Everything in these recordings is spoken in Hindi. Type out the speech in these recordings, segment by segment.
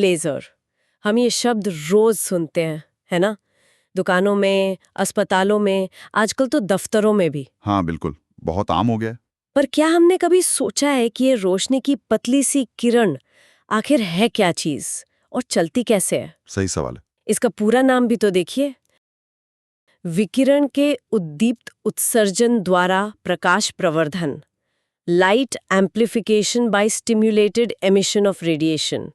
लेजर, हम ये शब्द रोज सुनते हैं, है ना? दुकानों में, अस्पतालों में, आजकल तो दफ्तरों में भी। हाँ बिल्कुल, बहुत आम हो गया है। पर क्या हमने कभी सोचा है कि ये रोशनी की पतली सी किरण आखिर है क्या चीज और चलती कैसे है? सही सवाल है। इसका पूरा नाम भी तो देखिए। विकिरण के उद्दीप्त उत्सर्जन द्वारा प्रकाश प्रवर्धन, light amplification by stimulated emission of radiation.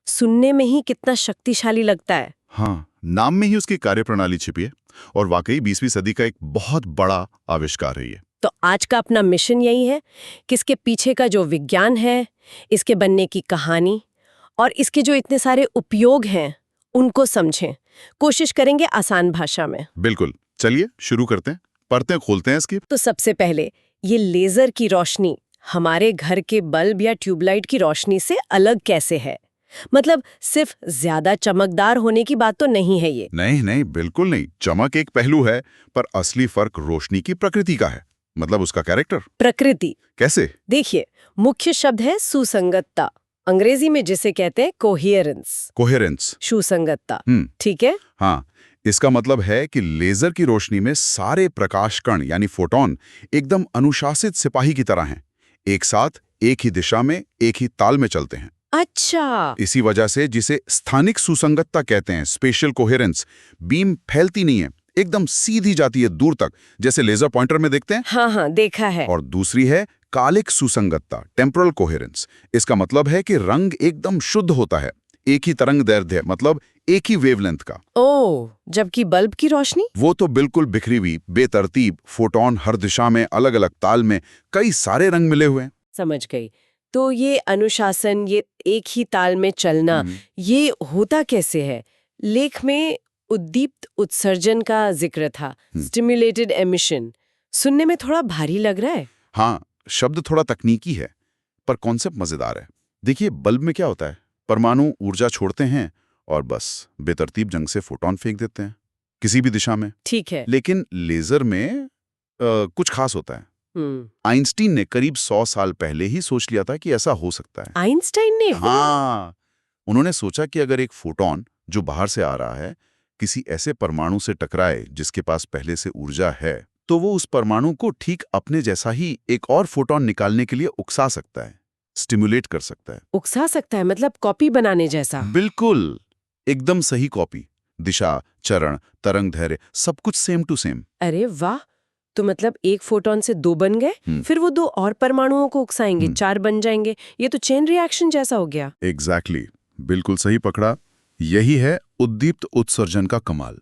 सुनने में ही कितना शक्तिशाली लगता है। हाँ, नाम में ही उसकी कार्यप्रणाली छिपी है और वाकई 20वीं सदी का एक बहुत बड़ा आविष्कार है ये। तो आज का अपना मिशन यही है कि इसके पीछे का जो विज्ञान है, इसके बनने की कहानी और इसके जो इतने सारे उपयोग हैं उनको समझें। कोशिश करेंगे आसान भाषा में। बिल्कुल, चलिए शुरू करते हैं, परतें खोलते हैं इसकी। तो सबसे पहले ये लेजर की रोशनी हमारे घर के बल्ब या ट्यूबलाइट की रोशनी से अलग कैसे है? मतलब सिर्फ ज्यादा चमकदार होने की बात तो नहीं है ये। नहीं नहीं, बिल्कुल नहीं। चमक एक पहलू है, पर असली फर्क रोशनी की प्रकृति का है, मतलब उसका कैरेक्टर। प्रकृति कैसे? देखिए, मुख्य शब्द है सुसंगतता, अंग्रेजी में जिसे कहते हैं कोहेरेंस। कोहेरेंस। सुसंगतता, ठीक है? हाँ, इसका मतलब है कि लेजर की रोशनी में सारे प्रकाश कण यानी फोटॉन एकदम अनुशासित सिपाही की तरह हैं, एक साथ एक ही दिशा में एक ही ताल में चलते हैं। अच्छा, इसी वजह से जिसे स्थानिक सुसंगतता कहते हैं, स्पेशल कोहेरेंस, बीम फैलती नहीं है, एकदम सीधी जाती है दूर तक, जैसे लेजर पॉइंटर में देखते हैं। हाँ हाँ, देखा है। और दूसरी है कालिक सुसंगतता, टेम्पोरल कोहेरेंस। इसका मतलब है कि रंग एकदम शुद्ध होता है, एक ही तरंग दैर्ध्य, मतलब एक ही वेवलेंथ का। ओह, जबकि बल्ब की रोशनी? वो तो बिल्कुल बिखरी हुई, बेतरतीब, फोटॉन हर दिशा में अलग अलग ताल में, कई सारे रंग मिले हुए हैं। समझ गई। तो ये अनुशासन, ये एक ही ताल में चलना, ये होता कैसे है? लेख में उद्दीप्त उत्सर्जन का जिक्र था, स्टिम्युलेटेड एमिशन। सुनने में थोड़ा भारी लग रहा है। हाँ, शब्द थोड़ा तकनीकी है, पर कॉन्सेप्ट मजेदार है। देखिए, बल्ब में क्या होता है, परमाणु ऊर्जा छोड़ते हैं और बस बेतरतीब जंग से फोटॉन फेंक देते हैं किसी भी दिशा में। ठीक है। लेकिन लेजर में कुछ खास होता है। आइंस्टीन ने करीब 100 साल पहले ही सोच लिया था कि ऐसा हो सकता है। आइंस्टाइन ने? हाँ, उन्होंने सोचा कि अगर एक फोटॉन जो बाहर से आ रहा है किसी ऐसे परमाणु से टकराए जिसके पास पहले से ऊर्जा है, तो वो उस परमाणु को ठीक अपने जैसा ही एक और फोटॉन निकालने के लिए उकसा सकता है, स्टिमुलेट कर सकता है। उकसा सकता है, मतलब कॉपी बनाने जैसा? बिल्कुल, एकदम सही कॉपी। दिशा, चरण, तरंग दैर्ध्य सब कुछ सेम टू सेम। अरे वाह! तो मतलब एक फोटॉन से 2 बन गए, फिर वो 2 और परमाणुओं को उकसाएंगे, 4 बन जाएंगे। ये तो चेन रिएक्शन जैसा हो गया। एग्जैक्टली, बिल्कुल सही पकड़ा। यही है उद्दीप्त उत्सर्जन का कमाल।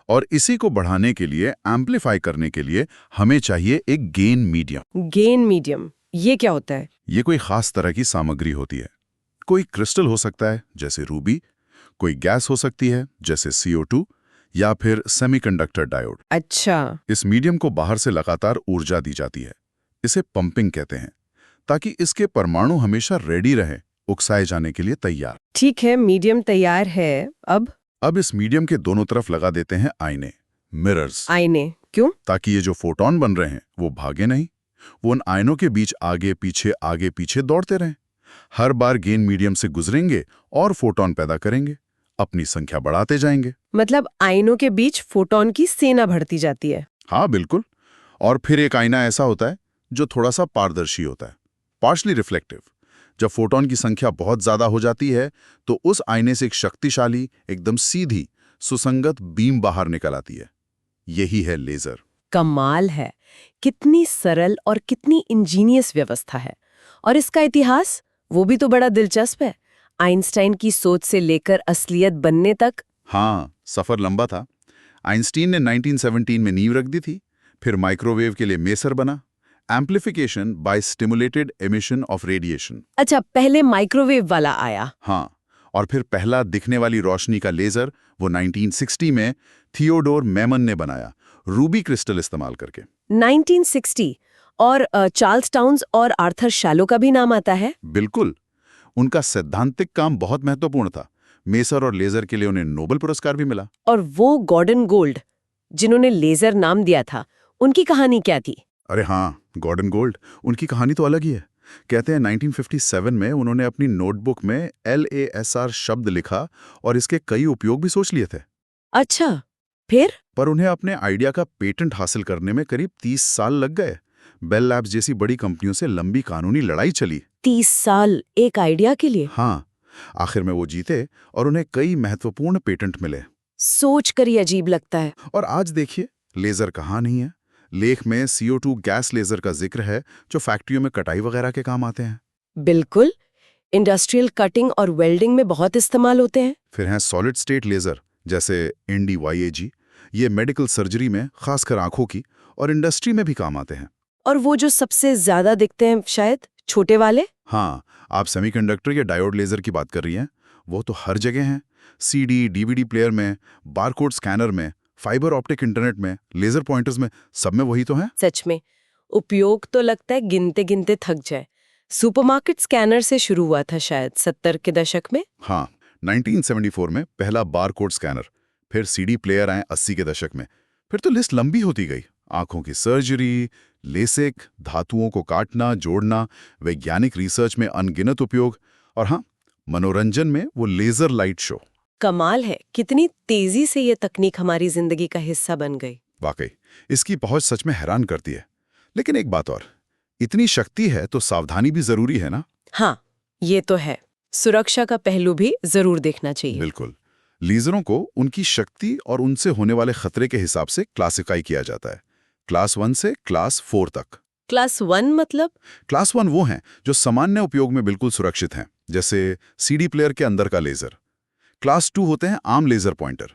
और इसी को बढ़ाने के लिए, एम्प्लीफाई करने के लिए हमें चाहिए एक गेन मीडियम। गेन मीडियम, ये क्या होता है? ये कोई खास तरह की सामग्री होती है। कोई क्रिस्टल हो सकता है जैसे रूबी, कोई गैस हो सकती है जैसे CO2, या फिर सेमीकंडक्टर डायोड। अच्छा, इस मीडियम को बाहर से लगातार ऊर्जा दी जाती है, इसे पंपिंग कहते हैं, ताकि इसके परमाणु हमेशा रेडी रहें, उकसाए जाने के लिए तैयार। ठीक है, मीडियम तैयार है। अब इस मीडियम के दोनों तरफ लगा देते हैं आईने, मिरर्स। आईने क्यों? ताकि ये जो फोटॉन बन रहे हैं वो भागे नहीं, वो उन आयनों के बीच आगे पीछे दौड़ते रहें। हर बार गेन मीडियम से गुजरेंगे और फोटॉन पैदा करेंगे, अपनी संख्या बढ़ाते जाएंगे। मतलब आईनों के बीच फोटॉन की सेना बढ़ती जाती है। हाँ बिल्कुल। और फिर एक आईना ऐसा होता है जो थोड़ा सा पारदर्शी होता है, पार्शली रिफ्लेक्टिव। जब फोटॉन की संख्या बहुत ज्यादा हो जाती है तो उस आईने से एक शक्तिशाली, एकदम सीधी, सुसंगत बीम बाहर निकल आती है। यही है लेजर। कमाल है, कितनी सरल और कितनी इंजीनियस व्यवस्था है। और इसका इतिहास, वो भी तो बड़ा दिलचस्प है। आइंस्टाइन की सोच से लेकर असलियत बनने तक। हाँ, सफर लंबा था। आइंस्टीन ने 1917 में नींव रख दी थी, फिर माइक्रोवेव के लिए मेसर बना, amplification by stimulated emission of radiation. अच्छा, पहले माइक्रोवेव वाला आया। हाँ, और फिर पहला दिखने वाली रोशनी का लेजर वो 1960 में थियोडोर मैमन ने बनाया, रूबी क्रिस्टल इस्तेमाल करके। 1960, और चार्ल्स टाउन्स और आर्थर शैलो का भी नाम आता है। बिल्कुल, उनका सैद्धांतिक काम बहुत महत्वपूर्ण था। मेसर और लेजर के लिए उन्हें नोबेल पुरस्कार भी मिला। और वो गॉर्डन गोल्ड, जिन्होंने लेजर नाम दिया था, उनकी कहानी क्या थी? अरे हाँ, गॉर्डन गोल्ड, उनकी कहानी तो अलग ही है। कहते हैं 1957 में उन्होंने अपनी नोटबुक में LASR शब्द लिखा और इसके कई उपयोग भी सोच लिए थे। अच्छा, फिर? पर उन्हें अपने आइडिया का पेटेंट हासिल करने में करीब 30 साल लग गए। बेल लैब्स जैसी बड़ी कंपनियों से लंबी कानूनी लड़ाई चली। 30 साल एक आइडिया के लिए? हाँ, आखिर में वो जीते और उन्हें कई महत्वपूर्ण पेटेंट मिले। सोच कर ही अजीब लगता है। और आज देखिए, लेजर कहाँ नहीं है। लेख में CO2 गैस लेजर का जिक्र है, जो फैक्ट्रियों में कटाई वगैरह के काम आते हैं। बिल्कुल, इंडस्ट्रियल कटिंग और वेल्डिंग में बहुत इस्तेमाल होते हैं। फिर हैं सॉलिड स्टेट लेजर, जैसे NDYAG। ये मेडिकल सर्जरी में, खासकर आंखों की, और इंडस्ट्री में भी काम आते हैं। और वो जो सबसे ज्यादा दिखते हैं शायद, छोटे वाले? हाँ, आप सेमीकंडक्टर या डायोड लेजर की बात कर रही हैं। वो तो हर जगह हैं। CD, DVD प्लेयर में, बारकोड स्कैनर में, फाइबर ऑप्टिक इंटरनेट में, लेजर पॉइंटर्स में, सब में वही तो हैं। सच में, उपयोग तो लगता है गिनते गिनते थक जाए। सुपरमार्केट स्कैनर से शुरू हुआ था शायद 70 के दशक में। हाँ, 1974 में पहला बारकोड स्कैनर, फिर CD प्लेयर आए 80 के दशक में। फिर तो लिस्ट लंबी होती गई। आंखों की सर्जरी, लेसिक, धातुओं को काटना, जोड़ना, वैज्ञानिक रिसर्च में अनगिनत उपयोग, और हाँ, मनोरंजन में वो लेजर लाइट शो। कमाल है, कितनी तेजी से ये तकनीक हमारी जिंदगी का हिस्सा बन गई। वाकई, इसकी पहुंच सच में हैरान करती है। लेकिन एक बात और, इतनी शक्ति है तो सावधानी भी जरूरी है ना? हाँ, ये तो है। सुरक्षा का पहलू भी जरूर देखना चाहिए। बिल्कुल। लेजरों को उनकी शक्ति और उनसे होने वाले खतरे के हिसाब से क्लासिफाई किया जाता है, क्लास 1 से क्लास 4 तक। क्लास 1 मतलब? क्लास 1 वो हैं जो सामान्य उपयोग में बिल्कुल सुरक्षित हैं, जैसे CD प्लेयर के अंदर का लेजर। क्लास 2 होते हैं आम लेजर पॉइंटर।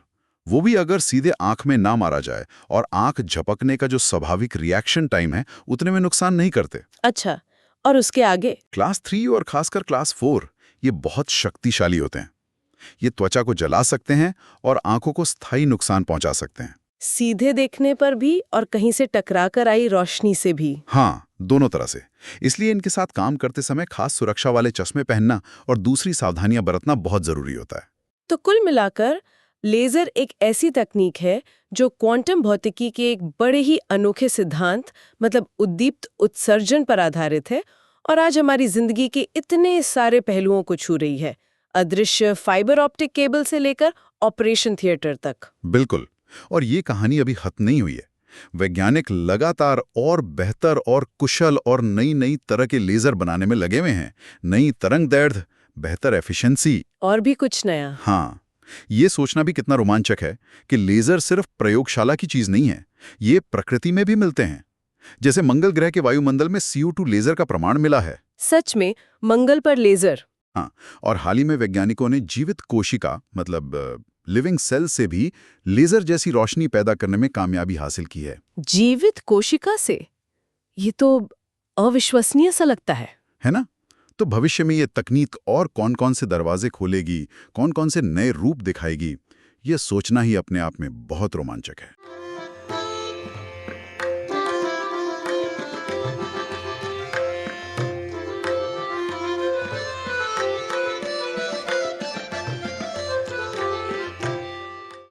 वो भी अगर सीधे आंख में ना मारा जाए और आंख झपकने का जो स्वाभाविक रिएक्शन टाइम है, उतने में नुकसान नहीं करते। अच्छा, और उसके आगे? क्लास 3 और खासकर क्लास 4 ये बहुत शक्तिशाली होते हैं। ये त्वचा को जला सकते हैं और आंखों को स्थायी नुकसान पहुंचा सकते हैं। सीधे देखने पर भी और कहीं से टकराकर आई रोशनी से भी? हाँ, दोनों तरह से। इसलिए इनके साथ काम करते समय खास सुरक्षा वाले चश्मे पहनना और दूसरी सावधानियां बरतना बहुत जरूरी होता है। तो कुल मिलाकर लेजर एक ऐसी तकनीक है जो क्वांटम भौतिकी के एक बड़े ही अनोखे सिद्धांत मतलब उद्दीप्त उत्सर्जन पर आधारित है और आज हमारी जिंदगी के इतने सारे पहलुओं को छू रही है, अदृश्य फाइबर ऑप्टिक केबल से लेकर ऑपरेशन थिएटर तक। बिल्कुल, और ये कहानी अभी खत्म नहीं हुई है। वैज्ञानिक लगातार और बेहतर और कुशल और नई नई तरह के लेजर बनाने में लगे हुए हैं। नई तरंगदैर्घ्य, बेहतर एफिशिएंसी, और भी कुछ नया। हाँ, ये सोचना भी कितना रोमांचक है कि लेजर सिर्फ प्रयोगशाला की चीज नहीं है, ये प्रकृति में भी मिलते हैं। जैसे मंगल ग्रह के वायुमंडल में CO2 लेजर का प्रमाण मिला है। सच में, मंगल पर लेजर? हाँ, और हाल ही में वैज्ञानिकों ने जीवित कोशिका मतलब लिविंग सेल से भी लेजर जैसी रोशनी पैदा करने में कामयाबी हासिल की है। जीवित कोशिका से? ये तो अविश्वसनीय सा लगता है ना? तो भविष्य में ये तकनीक और कौन-कौन से दरवाजे खोलेगी, कौन-कौन से नए रूप दिखाएगी, ये सोचना ही अपने आप में बहुत रोमांचक है।